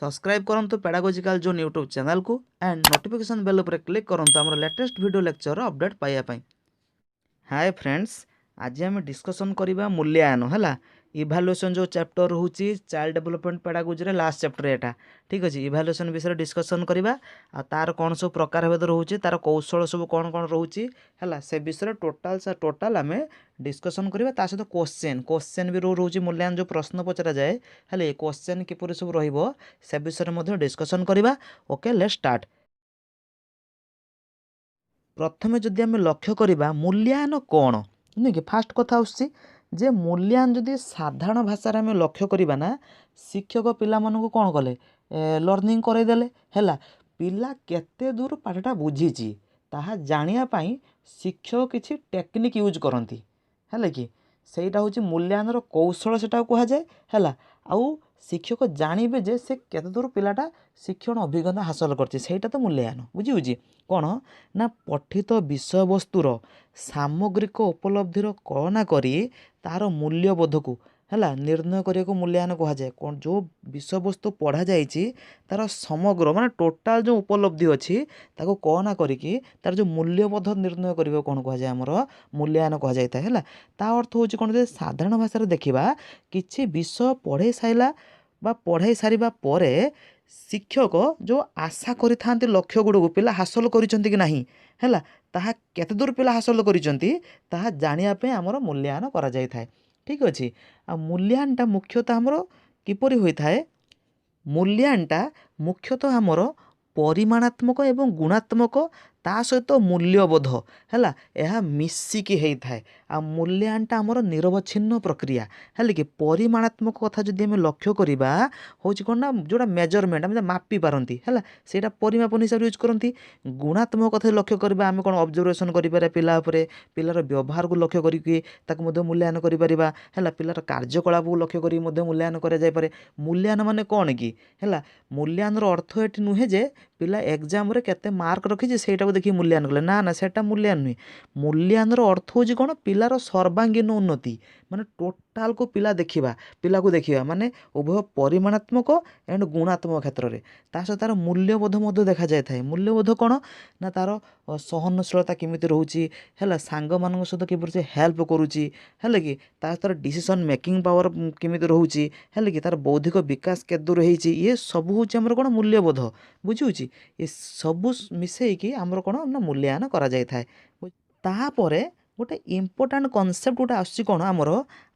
Subscribe करंतु pedagogical zone YouTube channel को and notification bell पर क्लिक करंतु हमर लेटेस्ट वीडियो लेक्चर अपडेट पाइबा पई। हाय फ्रेंड्स, आज आम डिस्कसन करबा मूल्यांकन हैला। इभालुएसन जो चैप्टर होची चाइल्ड डेवलपमेंट पेडागोजी रे लास्ट चैप्टर एटा। ठीक अछि, इभालुएसन विषय डिस्कसन करबा आ तार कोन सब प्रकार भेद रहउची, तार कौशल सब कोन कोन रहउची हैला, से विषय टोटल आमे डिस्कसन करबा। ता सहित क्वेश्चन भी रहउची, मूल्यांकन जो प्रश्न पचरा जाए हैले क्वेश्चन किपरि सब रहिबो से विषय मध्ये डिस्कसन करबा। Okay, let's start. प्रथमे जदि आम लक्ष्य करबा मूल्यांकन कौन नुहे कि फास्ट कथा आसुची जे मूल्यांकन जदि साधारण भाषा आम लक्ष्य करबा ना, शिक्षक पिला मानकु कौन कले लर्निंग करदेले हैला। पिला केते दूर पाठटा बुझीची ताहा जानिया पाई शिक्षक किछि टेक्निक यूज करती है कि सहीटा हूँ मूल्यांकन कौशल सेटा कह जाए हैला। आउ शिक्षक जानवे जे से केते दूर पिलाटा शिक्षण अभिज्ञता हासिल करछि, सेटा तो मूल्यांकन बुझी कौन ना पठित विषय वस्तुर सामग्रिक उपलब्धिर कलना करी तार मूल्यबोध को हैला निर्णय करने को मूल्यांकन कह जाए। कौन जो विषय वस्तु पढ़ा जाइए तार समग्र माने टोटाल जो उपलब्धि अच्छी ताको कलना करी तार जो मूल्यबोध निर्णय करिबो कौन कह जाए हमर मूल्यांकन कह जाए हैला। ता अर्थ होची कौन जे साधारण भाषा देखिबा किछि विषय पढ़े साइला बा पढ़ाई सारिबा परे शिक्षक जो आशा करिथांती लक्ष्य गुड़ को पिला हासिल करिसंती कि नाही हैला, ताहा केते दूर पिला हासिल करिसंती ताहा जानिया पे हमर मूल्यांकन करा जाय थाए। ठीक अछि, आ मूल्यांकनटा मुख्यतः हमर किपरि होई थाए, मूल्यांकनटा मुख्यतः हमर परिमाणात्मक एवं गुणात्मक ता सहित मूल्यबोध हैला यह मिसिकी होई थाए। आ मूल्यांकनटा हमर निरवच्छिन्न प्रक्रिया है कि परिमाणात्मक कथा जदि आम लक्ष्य करवा हूँ कौन ना जोड़ा मेजरमेंट आम मापी पारती है सेटा परिमापन हिसाब से यूज करती। गुणात्मक कथा लक्ष्य करवा आम कौन ऑब्जर्वेशन करें पिला उपरे, पिलार व्यवहार को लक्ष्य करके मूल्यांकन करिपरिबा हैला, पिलार कार्यकलाप को लक्ष्य करी मूल्यांकन करा जाय पारे। मूल्यांकन माने कौन कि हैला, मूल्यांकन अर्थ एटी नुहे जे पिला एग्जाम रे केते मार्क रखी सेटा को देखि मूल्यांकन कले ना सेटा मूल्यांकन नुहे। मूल्यांकन अर्थ होची कौन पिलार सर्वांगीन उन्नति माने टोटाल को पिला देखिबा, पिला को देखिबा माने उभय परिमाणात्मक एंड गुणात्मक क्षेत्र में ता सहित तार मूल्यबोध मध्य देखा जाय थाए। मूल्यबोध कौन ना तार सहनशीलता केमिति रहउची हैला, सांग मानक सहित किपरि से हेल्प करूची हैले कि तार डिसीजन मेकिंग पावर केमिति रहउची हैले कि तार बौद्धिक विकास केते दूर होईची, ये सब होची हमर कोन मूल्यबोध बुझुची। ये सब मिसेइकी हमर कोन ना मूल्यांकन करा जाय थाए। ताहापरे गोटे इम्पोर्टाट कनसेप्ट गोटे आसुची कौन आमर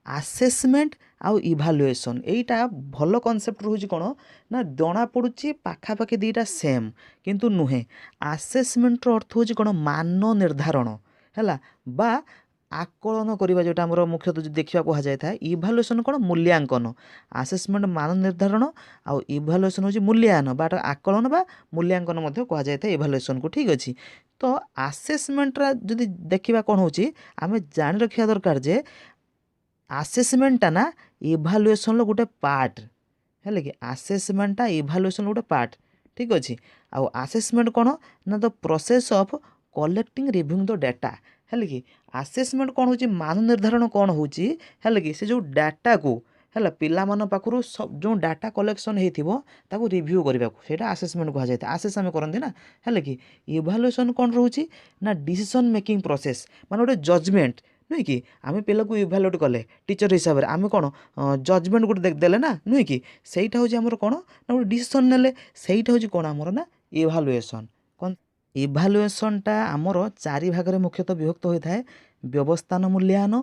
आसेसमेंट आउ इभालुएसन। एटा भल कनसेप्ट रोचे कौन ना जना पड़ुची पाखापाखि दीटा सेम किंतु नुहे। आसेसमेंट अर्थ होची कौन मान निर्धारण हैला बा आकलन करिबा, जोटा हमर मुख्यतः देखिबा कहा जाय था। इभालुएसन कौन मूल्यांकन, आसेसमेंट मान निर्धारण आउ इभालुएसन होची मूल्यांकन बा आकलन बा मूल्यांकन मध्य कहा जाय था इभालुएसन को। ठीक अछि, तो आसेसमेंट जदि देखिबा कौन होची आमे जानि रखिया दरकार जे आसेसमेंटा ना इभालुएसन लो गोटे पार्ट है कि आसेसमेंटा इभालुएसन गोटे पार्ट। ठीक अच्छे, आउ आसेसमेंट कौन ना the process of collecting reviewing the data है कि आसेसमेंट कौन होची मान निर्धारण कौन होची है कि से जो डाटा को है पिला मान पाखरु सब जो डाटा कलेक्शन होइथिबो ताको रिव्यू करबा को सेटा आसेसमेंट कहा जाय था। आसेस आमे करंती ना है कि इभालुएसन कौन रहउची ना डिसीजन मेकिंग प्रोसेस माने गोटे जजमेंट नुहे कि आम पिला को इभालुएट कले टीचर हिसाब से आम कौन जजमेंट गोटे देले ना नुहे कि सहीटा हूँ आमर कौन ना गोटे डिसीजन नेले सहीटा हूँ कौन आमर ना इभालुएसन। कौन इभालुएसनटा आमर चारि भाग में मुख्यतः विभक्त होता है। व्यवस्थान मूल्यांकन,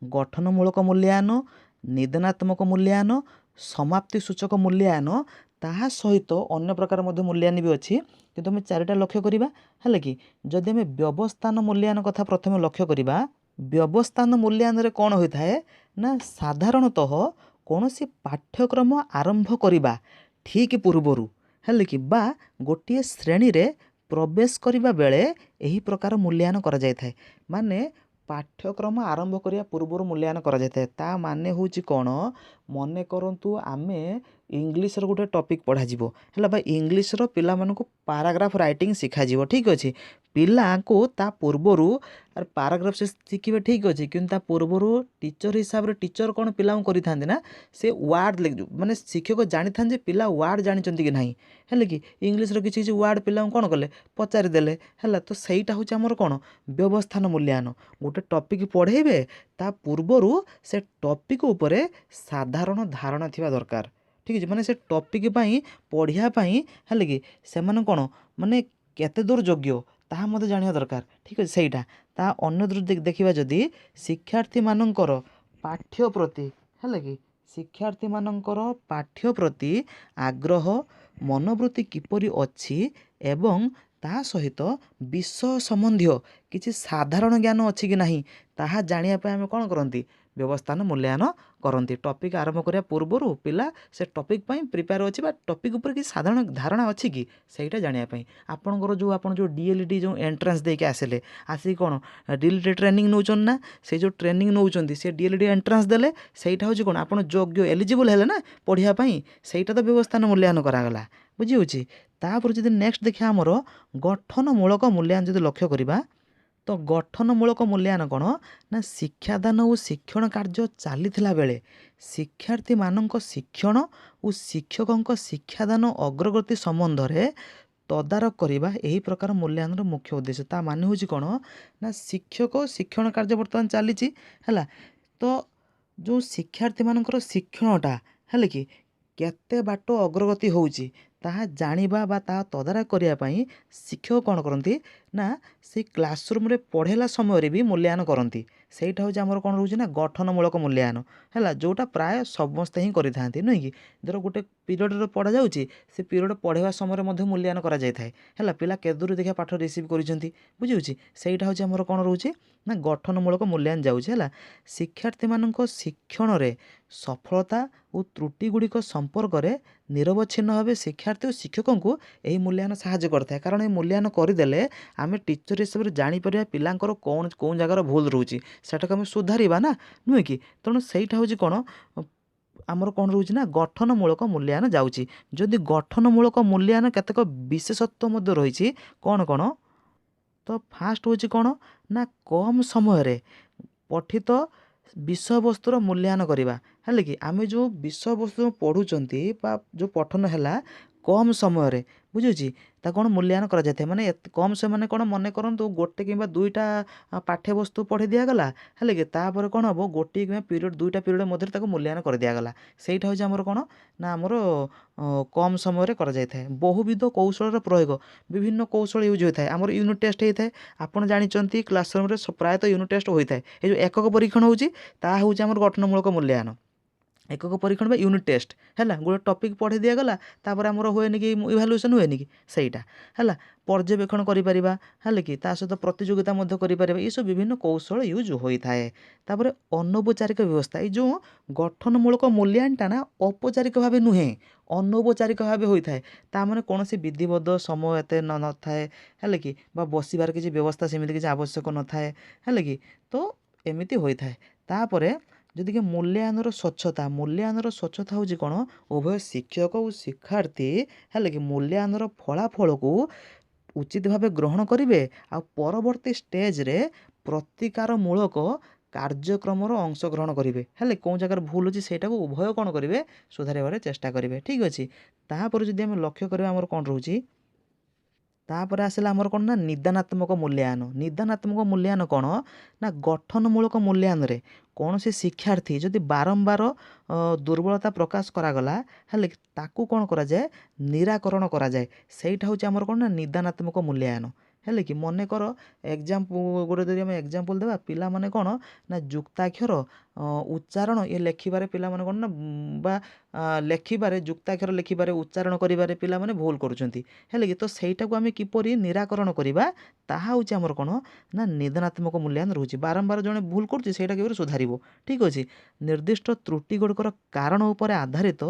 गठनमूलक मूल्यांकन, निदानात्मक मूल्यांकन, समाप्ति सूचक मूल्यांकन, ताहा सहित अन्य प्रकार मध्य मूल्यांकन भी अच्छी किंतु आम चारिटा लक्ष्य करिबा है कि जदि आम व्यवस्थान मूल्यांकन कथा प्रथम लक्ष्य करिबा, व्यवस्थान मूल्यांकन कौन होता है ना साधारणतः कौन सी पाठ्यक्रम आरंभ करिबा ठीक पूर्वरु है कि बा गोटे श्रेणी रे प्रवेश करिबा बेले एही प्रकार मूल्यांकन करा जाय थाए। माने पाठ्यक्रम आरंभ करिया पूर्वरु मूल्यांकन करा जाय थाए। ता माने होची कौन ମନେ କରନ୍ତୁ ଆମେ ଇଂଲିଶର ଗୋଟେ ଟପିକ୍ ପଢ଼ାଯିବ ହେଲା ବା ଇଂଲିଶର ପିଲାମାନଙ୍କୁ ପାରାଗ୍ରାଫ ରାଇଟିଂ ଶିଖାଯିବ ଠିକ୍ ଅଛି। ପିଲାଙ୍କୁ ତା ପୂର୍ବରୁ ପାରାଗ୍ରାଫ ସେ ଶିଖିବେ ଠିକ୍ ଅଛି, କିନ୍ତୁ ତା ପୂର୍ବରୁ ଟିଚର ହିସାବରେ ଟିଚର କ'ଣ ପିଲାଙ୍କୁ କରିଥାନ୍ତି ନା ସେ ୱାର୍ଡ଼ ମାନେ ଶିକ୍ଷକ ଜାଣିଥାନ୍ତି ଯେ ପିଲା ୱାର୍ଡ଼ ଜାଣିଛନ୍ତି କି ନାହିଁ, ହେଲେ କି ଇଂଲିଶର କିଛି କିଛି ୱାର୍ଡ଼ ପିଲାଙ୍କୁ କ'ଣ କଲେ ପଚାରିଦେଲେ ହେଲା। ତ ସେଇଟା ହେଉଛି ଆମର କ'ଣ ବ୍ୟବସ୍ଥାନ ମୂଲ୍ୟାୟନ। ଗୋଟେ ଟପିକ୍ ପଢ଼େଇବେ ତା ପୂର୍ବରୁ ସେ ଟପିକ୍ ଉପରେ ସାଧାରଣ ଧାରଣା ଥିବା ଦରକାର ଠିକ୍ ଅଛି। ମାନେ ସେ ଟପିକ୍ ପାଇଁ ପଢ଼ିବା ପାଇଁ ହେଲେ କି ସେମାନେ କ'ଣ ମାନେ କେତେ ଦୂର ଯୋଗ୍ୟ ତାହା ମଧ୍ୟ ଜାଣିବା ଦରକାର ଠିକ୍ ଅଛି। ସେଇଟା ତା ଅନ୍ୟ ଦୃଷ୍ଟି ଦେଖିବା ଯଦି ଶିକ୍ଷାର୍ଥୀମାନଙ୍କର ପାଠ୍ୟ ପ୍ରତି ହେଲେ କି ଶିକ୍ଷାର୍ଥୀମାନଙ୍କର ପାଠ୍ୟ ପ୍ରତି ଆଗ୍ରହ ମନୋବୃତ୍ତି କିପରି ଅଛି ଏବଂ ତା ସହିତ ବିଷୟ ସମ୍ବନ୍ଧୀୟ କିଛି ସାଧାରଣ ଜ୍ଞାନ ଅଛି କି ନାହିଁ ତାହା ଜାଣିବା ପାଇଁ ଆମେ କ'ଣ କରନ୍ତି ବ୍ୟବସ୍ଥାନ ମୂଲ୍ୟାୟନ କରନ୍ତି। ଟପିକ୍ ଆରମ୍ଭ କରିବା ପୂର୍ବରୁ ପିଲା ସେ ଟପିକ୍ ପାଇଁ ପ୍ରିପେୟାର ଅଛି ବା ଟପିକ୍ ଉପରେ କିଛି ସାଧାରଣ ଧାରଣା ଅଛି କି ସେଇଟା ଜାଣିବା ପାଇଁ। ଆପଣଙ୍କର ଆପଣ ଯେଉଁ DLED ଯେଉଁ ଏଣ୍ଟ୍ରାନ୍ସ ଦେଇକି ଆସିଲେ ଆସିକି କ'ଣ DLED ଟ୍ରେନିଂ ନେଉଛନ୍ତି ନା, ସେ ଯେଉଁ ଟ୍ରେନିଂ ନେଉଛନ୍ତି ସେ DLED ଏଣ୍ଟ୍ରାନ୍ସ ଦେଲେ ସେଇଟା ହେଉଛି କ'ଣ ଆପଣ ଯୋଗ୍ୟ ଏଲିଜିବଲ୍ ହେଲେ ନା ପଢ଼ିବା ପାଇଁ, ସେଇଟା ତ ବ୍ୟବସ୍ଥାନ ମୂଲ୍ୟାୟନ କରାଗଲା ବୁଝିହେଉଛି। ତାପରେ ଯଦି ନେକ୍ସଟ ଦେଖିବା ଆମର ଗଠନମୂଳକ ମୂଲ୍ୟାୟନ ଯଦି ଲକ୍ଷ୍ୟ କରିବା ତ ଗଠନମୂଳକ ମୂଲ୍ୟାୟନ କ'ଣ ନା ଶିକ୍ଷାଦାନ ଓ ଶିକ୍ଷଣ କାର୍ଯ୍ୟ ଚାଲିଥିଲା ବେଳେ ଶିକ୍ଷାର୍ଥୀମାନଙ୍କ ଶିକ୍ଷଣ ଓ ଶିକ୍ଷକଙ୍କ ଶିକ୍ଷାଦାନ ଅଗ୍ରଗତି ସମ୍ବନ୍ଧରେ ତଦାରଖ କରିବା ଏହି ପ୍ରକାର ମୂଲ୍ୟାୟନର ମୁଖ୍ୟ ଉଦ୍ଦେଶ୍ୟ। ତା ମାନେ ହେଉଛି କ'ଣ ନା ଶିକ୍ଷକ ଶିକ୍ଷଣ କାର୍ଯ୍ୟ ବର୍ତ୍ତମାନ ଚାଲିଛି ହେଲା, ତ ଯେଉଁ ଶିକ୍ଷାର୍ଥୀମାନଙ୍କର ଶିକ୍ଷଣଟା ହେଲେ କି କେତେ ବାଟ ଅଗ୍ରଗତି ହେଉଛି ତାହା ଜାଣିବା ବା ତାହା ତଦାରଖ କରିବା ପାଇଁ ଶିକ୍ଷକ କ'ଣ କରନ୍ତି ନା ସେଇ କ୍ଲାସରୁମ୍ରେ ପଢ଼େଇଲା ସମୟରେ ବି ମୂଲ୍ୟାୟନ କରନ୍ତି। ସେଇଟା ହେଉଛି ଆମର କ'ଣ ରହୁଛି ନା ଗଠନମୂଳକ ମୂଲ୍ୟାୟନ ହେଲା, ଯେଉଁଟା ପ୍ରାୟ ସମସ୍ତେ ହିଁ କରିଥାନ୍ତି ନୁହେଁ କି। ଧର ଗୋଟେ ପିରିୟଡ଼ରେ ପଢ଼ାଯାଉଛି ସେ ପିରିୟଡ଼ ପଢ଼େଇବା ସମୟରେ ମଧ୍ୟ ମୂଲ୍ୟାୟନ କରାଯାଇଥାଏ ହେଲା, ପିଲା କେଦୂର ଦେଖିଆ ପାଠ ରିସିଭ୍ କରିଛନ୍ତି ବୁଝିହେଉଛି। ସେଇଟା ହେଉଛି ଆମର କ'ଣ ରହୁଛି ନା ଗଠନମୂଳକ ମୂଲ୍ୟାୟନ ଯାଉଛି ହେଲା। ଶିକ୍ଷାର୍ଥୀମାନଙ୍କ ଶିକ୍ଷଣରେ ସଫଳତା ଓ ତ୍ରୁଟି ଗୁଡ଼ିକ ସମ୍ପର୍କରେ ନିରବଚ୍ଛିନ୍ନ ଭାବେ ଶିକ୍ଷାର୍ଥୀ ଓ ଶିକ୍ଷକଙ୍କୁ ଏହି ମୂଲ୍ୟାୟନ ସାହାଯ୍ୟ କରିଥାଏ। କାରଣ ଏହି ମୂଲ୍ୟାୟନ କରିଦେଲେ ଆମେ ଟିଚର ହିସାବରେ ଜାଣିପାରିବା ପିଲାଙ୍କର କେଉଁ ଜାଗାର ଭୁଲ ରହୁଛି ସେଟାକୁ ଆମେ ସୁଧାରିବା ନା ନୁହେଁ କି। ତେଣୁ ସେଇଟା ହେଉଛି କ'ଣ ଆମର କ'ଣ ରହୁଛି ନା ଗଠନମୂଳକ ମୂଲ୍ୟାୟନ ଯାଉଛି। ଯଦି ଗଠନମୂଳକ ମୂଲ୍ୟାୟନ କେତେକ ବିଶେଷତ୍ୱ ମଧ୍ୟ ରହିଛି କ'ଣ କ'ଣ ତ ଫାଷ୍ଟ ହେଉଛି କ'ଣ ନା କମ୍ ସମୟରେ ପଠିତ ବିଷୟବସ୍ତୁର ମୂଲ୍ୟାୟନ କରିବା ହେଲେ କି ଆମେ ଯେଉଁ ବିଷୟବସ୍ତୁ ପଢ଼ୁଛନ୍ତି ବା ଯେଉଁ ପଠନ ହେଲା କମ୍ ସମୟରେ ବୁଝୁଛି ତା କ'ଣ ମୂଲ୍ୟାୟନ କରାଯାଇଥାଏ। ମାନେ କମ୍ ସମୟ ମାନେ କ'ଣ ମନେ କରନ୍ତୁ ଗୋଟେ କିମ୍ବା ଦୁଇଟା ପାଠ୍ୟବସ୍ତୁ ପଢ଼ି ଦିଆଗଲା ହେଲେ କି ତାପରେ କ'ଣ ହେବ ଗୋଟିଏ କିମ୍ବା ପିରିୟଡ଼ ଦୁଇଟା ପିରିୟଡ଼ ମଧ୍ୟରେ ତାକୁ ମୂଲ୍ୟାୟନ କରିଦିଆଗଲା। ସେଇଟା ହେଉଛି ଆମର କ'ଣ ନା ଆମର କମ୍ ସମୟରେ କରାଯାଇଥାଏ। ବହୁବିଧ କୌଶଳର ପ୍ରୟୋଗ ବିଭିନ୍ନ କୌଶଳ ୟୁଜ୍ ହୋଇଥାଏ। ଆମର ୟୁନିଟ୍ ଟେଷ୍ଟ ହେଇଥାଏ, ଆପଣ ଜାଣିଛନ୍ତି କ୍ଲାସରୁମ୍ରେ ପ୍ରାୟତଃ ୟୁନିଟ୍ ଟେଷ୍ଟ ହୋଇଥାଏ। ଏ ଯେଉଁ ଏକକ ପରୀକ୍ଷଣ ହେଉଛି ତାହା ହେଉଛି ଆମର ଗଠନମୂଳକ ମୂଲ୍ୟାୟନ। ଏକକ ପରୀକ୍ଷଣ ବା ୟୁନିଟ୍ ଟେଷ୍ଟ ହେଲା, ଗୋଟେ ଟପିକ୍ ପଢ଼େଇ ଦିଆଗଲା ତାପରେ ଆମର ହୁଏନି କି ଇଭାଲୁଏସନ୍ ହୁଏନି କି ସେଇଟା ହେଲା। ପର୍ଯ୍ୟବେକ୍ଷଣ କରିପାରିବା ହେଲେ କି ତା ସହିତ ପ୍ରତିଯୋଗିତା ମଧ୍ୟ କରିପାରିବା, ଏସବୁ ବିଭିନ୍ନ କୌଶଳ ୟୁଜ୍ ହୋଇଥାଏ। ତାପରେ ଅନୌପଚାରିକ ବ୍ୟବସ୍ଥା, ଏଇ ଯେଉଁ ଗଠନମୂଳକ ମୂଲ୍ୟାୟନଟା ନା ଔପଚାରିକ ଭାବେ ନୁହେଁ ଅନୌପଚାରିକ ଭାବେ ହୋଇଥାଏ। ତା ମାନେ କୌଣସି ବିଧିବଦ୍ଧ ସମୟ ଏତେ ନଥାଏ ହେଲେ କି ବା ବସିବାର କିଛି ବ୍ୟବସ୍ଥା ସେମିତି କିଛି ଆବଶ୍ୟକ ନଥାଏ ହେଲେ କି, ତ ଏମିତି ହୋଇଥାଏ। ତାପରେ ଯଦି କି ମୂଲ୍ୟାୟନର ସ୍ୱଚ୍ଛତା ହେଉଛି କ'ଣ ଉଭୟ ଶିକ୍ଷକ ଓ ଶିକ୍ଷାର୍ଥୀ ହେଲେ କି ମୂଲ୍ୟାୟନର ଫଳାଫଳକୁ ଉଚିତ ଭାବେ ଗ୍ରହଣ କରିବେ ଆଉ ପରବର୍ତ୍ତୀ ଷ୍ଟେଜ୍ରେ ପ୍ରତିକାରମୂଳକ କାର୍ଯ୍ୟକ୍ରମର ଅଂଶଗ୍ରହଣ କରିବେ ହେଲେ କେଉଁ ଜାଗାରେ ଭୁଲ ଅଛି ସେଇଟାକୁ ଉଭୟ କ'ଣ କରିବେ ସୁଧାରିବାରେ ଚେଷ୍ଟା କରିବେ ଠିକ୍ ଅଛି। ତାପରେ ଯଦି ଆମେ ଲକ୍ଷ୍ୟ କରିବା ଆମର କ'ଣ ରହୁଛି ତାପରେ ଆସିଲା ଆମର କ'ଣ ନା ନିଦାନାତ୍ମକ ମୂଲ୍ୟାୟନ। ନିଦାନାତ୍ମକ ମୂଲ୍ୟାୟନ କ'ଣ ନା ଗଠନମୂଳକ ମୂଲ୍ୟାୟନରେ କୌଣସି ଶିକ୍ଷାର୍ଥୀ ଯଦି ବାରମ୍ବାର ଦୁର୍ବଳତା ପ୍ରକାଶ କରାଗଲା ହେଲେ ତାକୁ କ'ଣ କରାଯାଏ ନିରାକରଣ କରାଯାଏ। ସେଇଟା ହେଉଛି ଆମର କ'ଣ ନା ନିଦାନାତ୍ମକ ମୂଲ୍ୟାୟନ ହେଲେ କି। ମନେକର ଗୋଟେ ଯଦି ଆମେ ଏକ୍ଜାମ୍ପଲ୍ ଦେବା, ପିଲାମାନେ କ'ଣ ନା ଯୁକ୍ତାକ୍ଷର ଉଚ୍ଚାରଣ ଏ ଲେଖିବାରେ ପିଲାମାନେ କ'ଣ ନା ବା ଲେଖିବାରେ ଯୁକ୍ତାକ୍ଷର ଲେଖିବାରେ ଉଚ୍ଚାରଣ କରିବାରେ ପିଲାମାନେ ଭୁଲ କରୁଛନ୍ତି ହେଲେ କି ତ ସେଇଟାକୁ ଆମେ କିପରି ନିରାକରଣ କରିବା ତାହା ହେଉଛି ଆମର କ'ଣ ନା ନିଦାନାତ୍ମକ ମୂଲ୍ୟାୟନ ରହୁଛି। ବାରମ୍ବାର ଜଣେ ଭୁଲ କରୁଛି ସେଇଟା କିପରି ସୁଧାରିବ। ଠିକ୍ ଅଛି। ନିର୍ଦ୍ଦିଷ୍ଟ ତ୍ରୁଟି ଗୁଡ଼ିକର କାରଣ ଉପରେ ଆଧାରିତ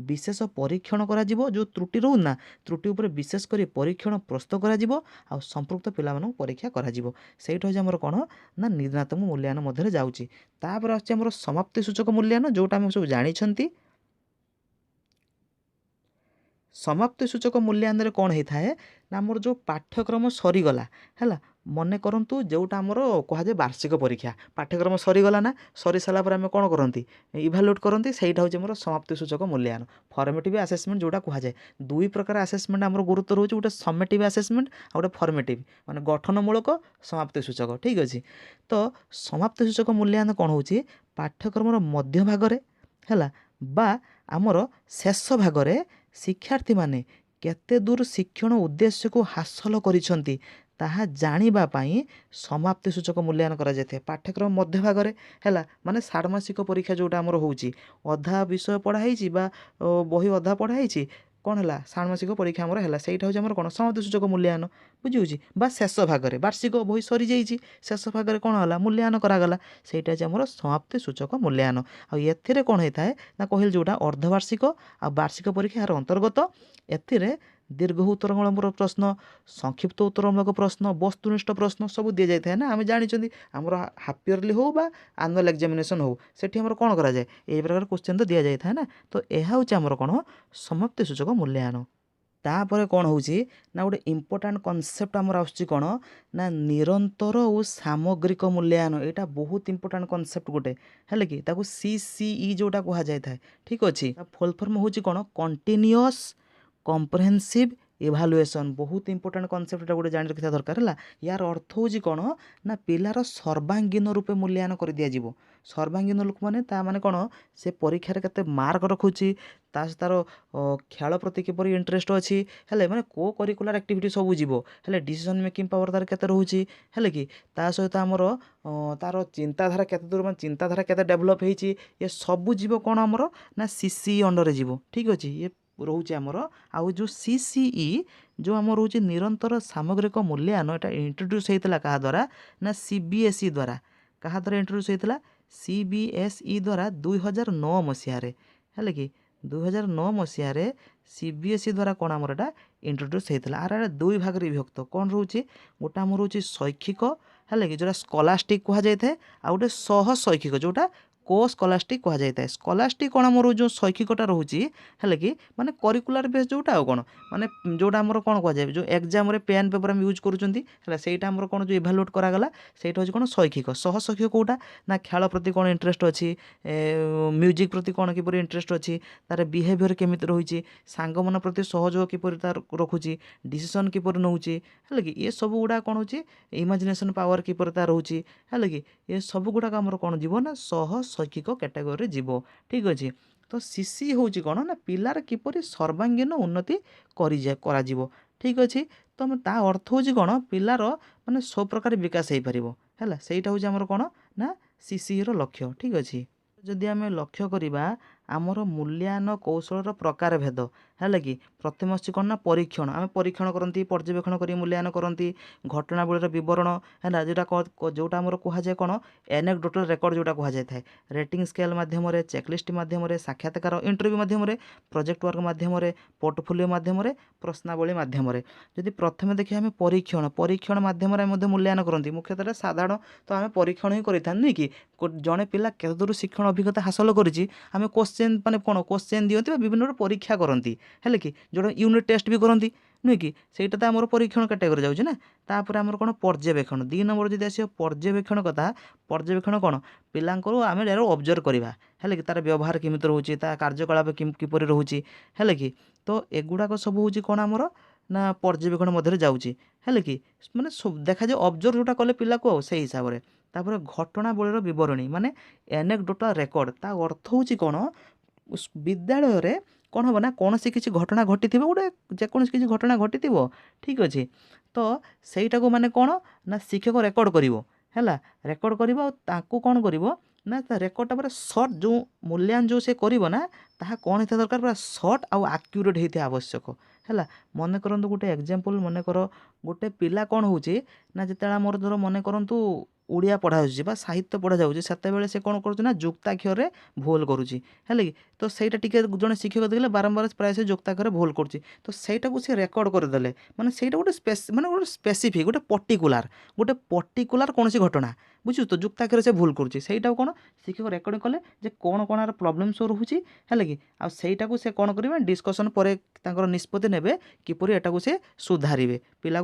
ବିଶେଷ ପରୀକ୍ଷଣ କରାଯିବ। ଯେଉଁ ତ୍ରୁଟି ରହୁଛି ନା ତ୍ରୁଟି ଉପରେ ବିଶେଷ କରି ପରୀକ୍ଷଣ ପ୍ରସ୍ତୁତ କରାଯିବ ଆଉ ସମ୍ପୃକ୍ତ ପିଲାମାନଙ୍କୁ ପରୀକ୍ଷା କରାଯିବ। ସେଇଟା ହେଉଛି ଆମର କ'ଣ ନା ନିଦାନାତ୍ମକ ମୂଲ୍ୟାୟନ ମଧ୍ୟରେ ଯାଉଛି। ତାପରେ ଆସୁଛି ଆମର ସମାପ୍ତି ସୂଚକ ମୂଲ୍ୟାୟନ, ଯେଉଁଟା ଆମେ ସବୁ ଜାଣିଛନ୍ତି। ସମାପ୍ତି ସୂଚକ ମୂଲ୍ୟାୟନରେ କ'ଣ ହେଇଥାଏ ନା ଆମର ଯେଉଁ ପାଠ୍ୟକ୍ରମ ସରିଗଲା ହେଲା, ମନେ କରନ୍ତୁ ଯେଉଁଟା ଆମର କୁହାଯାଏ ବାର୍ଷିକ ପରୀକ୍ଷା, ପାଠ୍ୟକ୍ରମ ସରିଗଲା ନା, ସରିସାରିଲା ପରେ ଆମେ କ'ଣ କରନ୍ତି ଇଭାଲୁଏଟ୍ କରନ୍ତି, ସେଇଟା ହେଉଛି ଆମର ସମାପ୍ତି ସୂଚକ ମୂଲ୍ୟାୟନ। ଫର୍ମେଟିଭ୍ ଆସେସମେଣ୍ଟ ଯେଉଁଟା କୁହାଯାଏ। ଦୁଇ ପ୍ରକାର ଆସେସମେଣ୍ଟ ଆମର ଗୁରୁତ୍ୱ ରହୁଛି, ଗୋଟେ ସमेଟିଭ୍ ଆସେସମେଣ୍ଟ ଆଉ ଗୋଟେ ଫର୍ମେଟିଭ୍, ମାନେ ଗଠନମୂଳକ ସମାପ୍ତି ସୂଚକ। ଠିକ୍ ଅଛି। ତ ସମାପ୍ତି ସୂଚକ ମୂଲ୍ୟାୟନ କ'ଣ ହେଉଛି ପାଠ୍ୟକ୍ରମର ମଧ୍ୟଭାଗରେ ହେଲା ବା ଆମର ଶେଷ ଭାଗରେ ଶିକ୍ଷାର୍ଥୀମାନେ କେତେ ଦୂର ଶିକ୍ଷଣ ଉଦ୍ଦେଶ୍ୟକୁ ହାସଲ କରିଛନ୍ତି ତାହା ଜାଣିବା ପାଇଁ ସମାପ୍ତି ସୂଚକ ମୂଲ୍ୟାୟନ କରାଯାଇଥାଏ। ପାଠ୍ୟକ୍ରମ ମଧ୍ୟଭାଗରେ ହେଲା ମାନେ ଷାଣ୍ମାସିକ ପରୀକ୍ଷା ଯେଉଁଟା ଆମର ହେଉଛି, ଅଧା ବିଷୟ ପଢ଼ା ହେଇଛି ବା ବହି ଅଧା ପଢ଼ା ହେଇଛି, କ'ଣ ହେଲା ଷାଣ୍ମାସିକ ପରୀକ୍ଷା ଆମର ହେଲା, ସେଇଟା ହେଉଛି ଆମର କ'ଣ ସମାପ୍ତି ସୂଚକ ମୂଲ୍ୟାୟନ। ବୁଝିହେଉଛି। ବା ଶେଷ ଭାଗରେ ବାର୍ଷିକ ବହି ସରିଯାଇଛି, ଶେଷ ଭାଗରେ କ'ଣ ହେଲା ମୂଲ୍ୟାୟନ କରାଗଲା, ସେଇଟା ହେଉଛି ଆମର ସମାପ୍ତି ସୂଚକ ମୂଲ୍ୟାୟନ। ଆଉ ଏଥିରେ କ'ଣ ହେଇଥାଏ ନା କହିଲି ଯେଉଁଟା ଅର୍ଦ୍ଧବାର୍ଷିକ ଆଉ ବାର୍ଷିକ ପରୀକ୍ଷା ଏହାର ଅନ୍ତର୍ଗତ। ଏଥିରେ ଦୀର୍ଘ ଉତ୍ତରମୂଳକ ପ୍ରଶ୍ନ, ସଂକ୍ଷିପ୍ତ ଉତ୍ତରମୂଳକ ପ୍ରଶ୍ନ, ବସ୍ତୁନିଷ୍ଠ ପ୍ରଶ୍ନ ସବୁ ଦିଆଯାଇଥାଏ ନା। ଆମେ ଜାଣିଛନ୍ତି ଆମର ହାଫ୍ ଇୟରଲି ହେଉ ବା ଆନୁଆଲ୍ ଏକ୍ଜାମିନେସନ୍ ହେଉ, ସେଠି ଆମର କ'ଣ କରାଯାଏ ଏହି ପ୍ରକାର କୋଶ୍ଚିନ୍ ତ ଦିଆଯାଇଥାଏ ନା। ତ ଏହା ହେଉଛି ଆମର କ'ଣ ସମାପ୍ତି ସୂଚକ ମୂଲ୍ୟାୟନ। ତାପରେ କ'ଣ ହେଉଛି ନା ଗୋଟେ ଇମ୍ପୋର୍ଟାଣ୍ଟ କନସେପ୍ଟ ଆମର ଆସୁଛି କ'ଣ ନା ନିରନ୍ତର ଓ ସାମଗ୍ରିକ ମୂଲ୍ୟାୟନ। ଏଇଟା ବହୁତ ଇମ୍ପୋର୍ଟାଣ୍ଟ କନସେପ୍ଟ ଗୋଟେ, ହେଲେ କି ତାକୁ CCE ଯେଉଁଟା କୁହାଯାଇଥାଏ। ଠିକ୍ ଅଛି। ଫୁଲ୍ ଫର୍ମ ହେଉଛି କ'ଣ କଣ୍ଟିନ୍ୟୁଅସ୍ କମ୍ପ୍ରେହେନ୍ସିଭ୍ ଇଭାଲୁଏସନ୍। ବହୁତ ଇମ୍ପୋର୍ଟାଣ୍ଟ କନସେପ୍ଟ ଏଟା ଗୋଟେ ଜାଣି ରଖିଥିବା ଦରକାର ହେଲା। ୟାର ଅର୍ଥ ହେଉଛି କ'ଣ ନା ପିଲାର ସର୍ବାଙ୍ଗୀନ ରୂପେ ମୂଲ୍ୟାୟନ କରିଦିଆଯିବ। ସର୍ବାଙ୍ଗୀନ ଲୋକ ମାନେ ତା ମାନେ କ'ଣ ସେ ପରୀକ୍ଷାରେ କେତେ ମାର୍କ ରଖୁଛି, ତା ତାର ଖେଳ ପ୍ରତି କିପରି ଇଣ୍ଟରେଷ୍ଟ ଅଛି, ହେଲେ ମାନେ କୋ କରିକୁଲାର ଆକ୍ଟିଭିଟି ସବୁ ଯିବ, ହେଲେ ଡିସିସନ୍ ମେକିଂ ପାୱାର ତାର କେତେ ରହୁଛି, ହେଲେ କି ତା ସହିତ ଆମର ତାର ଚିନ୍ତାଧାରା କେତେ ଦୂର, ମାନେ ଚିନ୍ତାଧାରା କେତେ ଡେଭଲପ୍ ହେଇଛି, ଏ ସବୁ ଯିବ କ'ଣ ଆମର ନା CCE ଅଣ୍ଡରରେ ଯିବ। ଠିକ୍ ଅଛି। ଇଏ ରହୁଛି ଆମର। ଆଉ ଯେଉଁ CCE ଯେଉଁ ଆମର ରହୁଛି ନିରନ୍ତର ସାମଗ୍ରିକ ମୂଲ୍ୟାୟନ, ଏଟା ଇଣ୍ଟ୍ରୋଡ୍ୟୁସ୍ ହେଇଥିଲା କାହା ଦ୍ୱାରା ନା CBSE ଦ୍ୱାରା। କାହା ଦ୍ୱାରା ଇଣ୍ଟ୍ରୋଡ୍ୟୁସ୍ ହେଇଥିଲା CBSE ଦ୍ୱାରା 2009 ମସିହାରେ, ହେଲେ କି 2009 ମସିହାରେ CBSE ଦ୍ୱାରା କ'ଣ ଆମର ଏଟା ଇଣ୍ଟ୍ରୋଡ୍ୟୁସ୍ ହେଇଥିଲା। ଆର ଏଟା ଦୁଇ ଭାଗରେ ବିଭକ୍ତ। କ'ଣ ରହୁଛି ଗୋଟେ ଆମର ରହୁଛି ଶୈକ୍ଷିକ, ହେଲେ କି ଯେଉଁଟା ସ୍କଲାଷ୍ଟିକ୍ କୁହାଯାଇଥାଏ, ଆଉ ଗୋଟେ ସହ ଶୈକ୍ଷିକ ଯେଉଁଟା କୋ ସ୍କଲାଷ୍ଟିକ୍ କୁହାଯାଇଥାଏ। ସ୍କଲାଷ୍ଟିକ୍ କ'ଣ ଆମର ଯେଉଁ ଶୈକ୍ଷିକଟା ରହୁଛି, ହେଲେ କି ମାନେ କରିକୁଲାର ବେସ୍ ଯେଉଁଟା, ଆଉ କ'ଣ ମାନେ ଯେଉଁଟା ଆମର କ'ଣ କୁହାଯାଏ ଯେଉଁ ଏକ୍ଜାମ୍ରେ ପେନ୍ ପେପର୍ ଆମେ ୟୁଜ୍ କରୁଛନ୍ତି, ହେଲା ସେଇଟା ଆମର କ'ଣ ଯେଉଁ ଇଭାଲୁଏଟ୍ କରାଗଲା ସେଇଟା ହେଉଛି କ'ଣ ଶୈକ୍ଷିକ। ସହ ଶୈକ୍ଷିକ କେଉଁଟା ନା ଖେଳ ପ୍ରତି କ'ଣ ଇଣ୍ଟରେଷ୍ଟ ଅଛି, ମ୍ୟୁଜିକ୍ ପ୍ରତି କ'ଣ କିପରି ଇଣ୍ଟରେଷ୍ଟ ଅଛି, ତାର ବିହେଭିଅର୍ କେମିତି ରହିଛି, ସାଙ୍ଗମାନଙ୍କ ପ୍ରତି ସହଯୋଗ କିପରି ତାର ରଖୁଛି, ଡିସିସନ୍ କିପରି ନେଉଛି, ହେଲେ କି ଏ ସବୁ ଗୁଡ଼ା କ'ଣ ହେଉଛି ଇମାଜିନେସନ୍ ପାୱାର କିପରି ତାର ରହୁଛି, ହେଲେ କି ଏ ସବୁ ଗୁଡ଼ାକ ଆମର କ'ଣ ଯିବ ନା ସହ ଶୈକ୍ଷିକ କ୍ୟାଟାଗୋରୀରେ ଯିବ। ଠିକ୍ ଅଛି। ତ CCE ହେଉଛି କ'ଣ ନା ପିଲାର କିପରି ସର୍ବାଙ୍ଗୀନ ଉନ୍ନତି କରାଯିବ। ଠିକ୍ ଅଛି। ତ ତା ଅର୍ଥ ହେଉଛି କ'ଣ ପିଲାର ମାନେ ସବୁ ପ୍ରକାର ବିକାଶ ହେଇପାରିବ, ହେଲା ସେଇଟା ହେଉଛି ଆମର କ'ଣ ନା CCEର ଲକ୍ଷ୍ୟ। ଠିକ୍ ଅଛି। ଯଦି ଆମେ ଲକ୍ଷ୍ୟ କରିବା ଆମର ମୂଲ୍ୟାୟନ କୌଶଳର ପ୍ରକାର ଭେଦ, ହେଲା କି ପ୍ରଥମେ ଆସୁଛି କ'ଣ ନା ପରୀକ୍ଷଣ। ଆମେ ପରୀକ୍ଷଣ କରନ୍ତି, ପର୍ଯ୍ୟବେକ୍ଷଣ କରି ମୂଲ୍ୟାୟନ କରନ୍ତି, ଘଟଣାବଳୀର ବିବରଣ, ହେଲା ଯେଉଁଟା ଆମର କୁହାଯାଏ କ'ଣ ଏନେକ୍ଡୋଟାଲ୍ ରେକର୍ଡ଼ ଯେଉଁଟା କୁହାଯାଇଥାଏ, ରେଟିଂ ସ୍କେଲ୍ ମାଧ୍ୟମରେ, ଚେକ୍ଲିଷ୍ଟ ମାଧ୍ୟମରେ, ସାକ୍ଷାତକାର ଇଣ୍ଟରଭ୍ୟୁ ମାଧ୍ୟମରେ, ପ୍ରୋଜେକ୍ଟ ୱାର୍କ ମାଧ୍ୟମରେ, ପୋର୍ଟଫୋଲିଓ ମାଧ୍ୟମରେ, ପ୍ରଶ୍ନାବଳୀ ମାଧ୍ୟମରେ। ଯଦି ପ୍ରଥମେ ଦେଖିବା ଆମେ ପରୀକ୍ଷଣ ମାଧ୍ୟମରେ ଆମେ ମଧ୍ୟ ମୂଲ୍ୟାୟନ କରନ୍ତି। ମୁଖ୍ୟତଃ ସାଧାରଣ ତ ଆମେ ପରୀକ୍ଷଣ ହିଁ କରିଥାନ୍ତି ନୁହେଁ କି। ଜଣେ ପିଲା କେତେ ଦୂର ଶିକ୍ଷଣ ଅଭିଜ୍ଞତା ହାସଲ କରିଛି ଆମେ କୋଶ୍ଚେନ୍ ମାନେ କ'ଣ କୋଶ୍ଚେନ୍ ଦିଅନ୍ତି ବା ବିଭିନ୍ନ ପରୀକ୍ଷା କରନ୍ତି, ହେଲେ କି ଯେଉଁଟା ୟୁନିଟ୍ ଟେଷ୍ଟ ବି କରନ୍ତି ନୁହେଁ କି, ସେଇଟା ତ ଆମର ପରୀକ୍ଷଣ କ୍ୟାଟାଗୋରୀ ଯାଉଛି ନା। ତାପରେ ଆମର କ'ଣ ପର୍ଯ୍ୟବେକ୍ଷଣ। 2 ନମ୍ବର ଯଦି ଆସିବ ପର୍ଯ୍ୟବେକ୍ଷଣ କଥା, ପର୍ଯ୍ୟବେକ୍ଷଣ କ'ଣ ପିଲାଙ୍କର ଆମେ ଡାଇରେକ୍ଟ ଅବଜର୍ଭ କରିବା, ହେଲେ କି ତାର ବ୍ୟବହାର କେମିତି ରହୁଛି, ତା କାର୍ଯ୍ୟକଳାପ କିପରି ରହୁଛି, ହେଲେ କି ତ ଏଗୁଡ଼ାକ ସବୁ ହେଉଛି କ'ଣ ଆମର ନା ପର୍ଯ୍ୟବେକ୍ଷଣ ମଧ୍ୟରେ ଯାଉଛି, ହେଲେ କି ମାନେ ଦେଖାଯାଏ ଅବଜର୍ଭ ଯେଉଁଟା କଲେ ପିଲାକୁ ଆଉ ସେଇ ହିସାବରେ। ତାପରେ ଘଟଣାବଳୀର ବିବରଣୀ ମାନେ ଏନେକ୍ଡୋଟାଲ୍ ରେକର୍ଡ଼। ତା ଅର୍ଥ ହେଉଛି କ'ଣ ବିଦ୍ୟାଳୟରେ କ'ଣ ହେବ ନା କୌଣସି କିଛି ଘଟଣା ଘଟିଥିବ, ଗୋଟେ ଯେକୌଣସି କିଛି ଘଟଣା ଘଟିଥିବ, ଠିକ୍ ଅଛି। ତ ସେଇଟାକୁ ମାନେ କ'ଣ ନା ଶିକ୍ଷକ ରେକର୍ଡ଼ କରିବ, ହେଲା ରେକର୍ଡ଼ କରିବ ଆଉ ତାକୁ କ'ଣ କରିବ ନା ତା ରେକର୍ଡ଼ଟା ପୁରା ସର୍ଟ, ଯେଉଁ ମୂଲ୍ୟାୟନ ଯେଉଁ ସେ କରିବ ନା ତାହା କ'ଣ ହେଇଥିବା ଦରକାର, ପୁରା ସର୍ଟ ଆଉ ଆକ୍ୟୁରେଟ୍ ହେଇଥିବା ଆବଶ୍ୟକ ହେଲା। ମନେ କରନ୍ତୁ ଗୋଟେ ଏକ୍ଜାମ୍ପଲ୍, ମନେକର ଗୋଟେ ପିଲା କ'ଣ ହେଉଛି ନା ଯେତେବେଳେ ଆମର ଧର ମନେ କରନ୍ତୁ ଓଡ଼ିଆ ପଢ଼ାଯାଉଛି ବା ସାହିତ୍ୟ ପଢ଼ାଯାଉଛି, ସେତେବେଳେ ସେ କ'ଣ କରୁଛି ନା ଯୁକ୍ତାକ୍ଷରରେ ଭୁଲ କରୁଛି ହେଲା କି। ତ ସେଇଟା ଟିକେ ଜଣେ ଶିକ୍ଷକ ଦେଖିଲେ ବାରମ୍ବାର ପ୍ରାୟ ସେ ଯୁକ୍ତାକ୍ଷରରେ ଭୁଲ କରୁଛି, ତ ସେଇଟାକୁ ସେ ରେକର୍ଡ଼ କରିଦେଲେ, ମାନେ ସେଇଟା ଗୋଟେ ମାନେ ଗୋଟେ ସ୍ପେସିଫିକ୍ ଗୋଟେ ପର୍ଟିକୁଲାର କୌଣସି ଘଟଣା, ବୁଝୁଛୁ ତ, ଯୁକ୍ତାକ୍ଷରରେ ସେ ଭୁଲ କରୁଛି, ସେଇଟାକୁ କ'ଣ ଶିକ୍ଷକ ରେକର୍ଡ଼ିଂ କଲେ ଯେ କ'ଣ କ'ଣ ଆର ପ୍ରୋବ୍ଲେମ୍ ସୋ ରହୁଛି ହେଲା କି। ଆଉ ସେଇଟାକୁ ସେ କ'ଣ କରିବେ, ଡିସ୍କସନ୍ ପରେ ତାଙ୍କର ନିଷ୍ପତ୍ତି ନେବେ କିପରି ଏଟାକୁ ସେ ସୁଧାରିବେ, ପିଲା